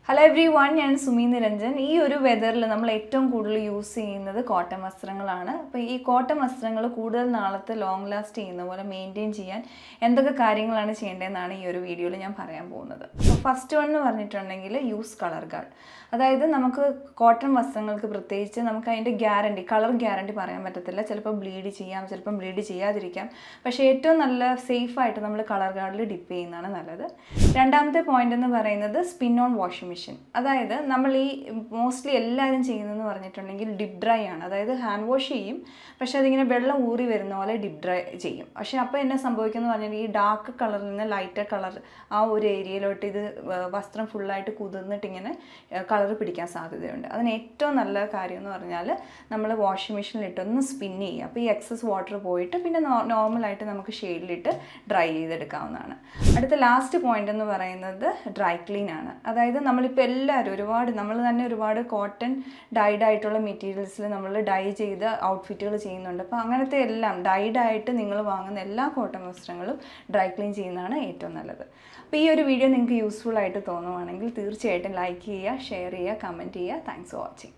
Hello every one, ഞാൻ സുമി നിരഞ്ജൻ. ഈ ഒരു വെതറിൽ നമ്മൾ ഏറ്റവും കൂടുതൽ യൂസ് ചെയ്യുന്നത് കോട്ടൺ വസ്ത്രങ്ങളാണ്. അപ്പോൾ ഈ കോട്ടൺ വസ്ത്രങ്ങൾ കൂടുതൽ നാളത്തെ ലോങ് ലാസ്റ്റ് ചെയ്യുന്ന പോലെ മെയിൻറ്റെയിൻ ചെയ്യാൻ എന്തൊക്കെ കാര്യങ്ങളാണ് ചെയ്യേണ്ടതെന്നാണ് ഈ ഒരു വീഡിയോയിൽ ഞാൻ പറയാൻ പോകുന്നത്. അപ്പോൾ ഫസ്റ്റ് വൺ എന്ന് പറഞ്ഞിട്ടുണ്ടെങ്കിൽ യൂസ് കളർ ഗാർഡ്. അതായത് നമുക്ക് കോട്ടൺ വസ്ത്രങ്ങൾക്ക് പ്രത്യേകിച്ച് നമുക്ക് അതിൻ്റെ കളർ ഗ്യാരണ്ടി പറയാൻ പറ്റത്തില്ല. ചിലപ്പോൾ ബ്ലീഡ് ചെയ്യാം, ചിലപ്പം ബ്ലീഡ് ചെയ്യാതിരിക്കാം. പക്ഷേ ഏറ്റവും നല്ല സേഫായിട്ട് നമ്മൾ കളർ ഗാർഡിൽ ഡിപ്പ് ചെയ്യുന്നതാണ് നല്ലത്. രണ്ടാമത്തെ പോയിന്റ് എന്ന് പറയുന്നത് സ്പിൻ ഓൺ വാഷിംഗ് മെഷീൻ. അതായത് നമ്മൾ ഈ മോസ്റ്റ്ലി എല്ലാവരും ചെയ്യുന്നതെന്ന് പറഞ്ഞിട്ടുണ്ടെങ്കിൽ ഡിപ്പ് ഡ്രൈ ആണ്. അതായത് ഹാൻഡ് വാഷ് ചെയ്യും, പക്ഷേ അതിങ്ങനെ വെള്ളം ഊറി വരുന്ന പോലെ ഡിപ്പ് ഡ്രൈ ചെയ്യും. പക്ഷേ അപ്പോൾ എന്നെ സംഭവിക്കുന്നത് പറഞ്ഞാൽ ഈ ഡാർക്ക് കളറിൽ നിന്ന് ലൈറ്റർ കളർ ആ ഒരു ഏരിയയിലോട്ട് ഇത് വസ്ത്രം ഫുള്ളായിട്ട് കുതിർന്നിട്ട് ഇങ്ങനെ കളർ പിടിക്കാൻ സാധ്യതയുണ്ട്. അതിന് ഏറ്റവും നല്ല കാര്യം എന്ന് പറഞ്ഞാൽ നമ്മൾ വാഷിംഗ് മെഷീനിലിട്ടൊന്ന് സ്പിൻ ചെയ്യുക. അപ്പോൾ ഈ എക്സസ് വാട്ടർ പോയിട്ട് പിന്നെ നോർമലായിട്ട് നമുക്ക് ഷെയ്ഡിലിട്ട് ഡ്രൈ ചെയ്തെടുക്കാവുന്നതാണ്. അടുത്ത ലാസ്റ്റ് പോയിന്റ് എന്ന് പറയുന്നത് ഡ്രൈ ക്ലീൻ ആണ്. അതായത് നമ്മളിപ്പോൾ എല്ലാവരും നമ്മൾ തന്നെ ഒരുപാട് കോട്ടൺ ഡൈഡ് ആയിട്ടുള്ള മെറ്റീരിയൽസിൽ നമ്മൾ ഡൈ ചെയ്ത് ഔട്ട്ഫിറ്റുകൾ ചെയ്യുന്നുണ്ട്. അപ്പോൾ അങ്ങനത്തെ എല്ലാം ഡൈഡായിട്ട് നിങ്ങൾ വാങ്ങുന്ന എല്ലാ കോട്ടൺ വസ്ത്രങ്ങളും ഡ്രൈ ക്ലീൻ ചെയ്യുന്നതാണ് ഏറ്റവും നല്ലത്. അപ്പോൾ ഈ ഒരു വീഡിയോ നിങ്ങൾക്ക് യൂസ്ഫുൾ ആയിട്ട് തോന്നുവാണെങ്കിൽ തീർച്ചയായിട്ടും ലൈക്ക് ചെയ്യുക, ഷെയർ ചെയ്യുക, കമൻറ്റ് ചെയ്യുക. Thanks for watching.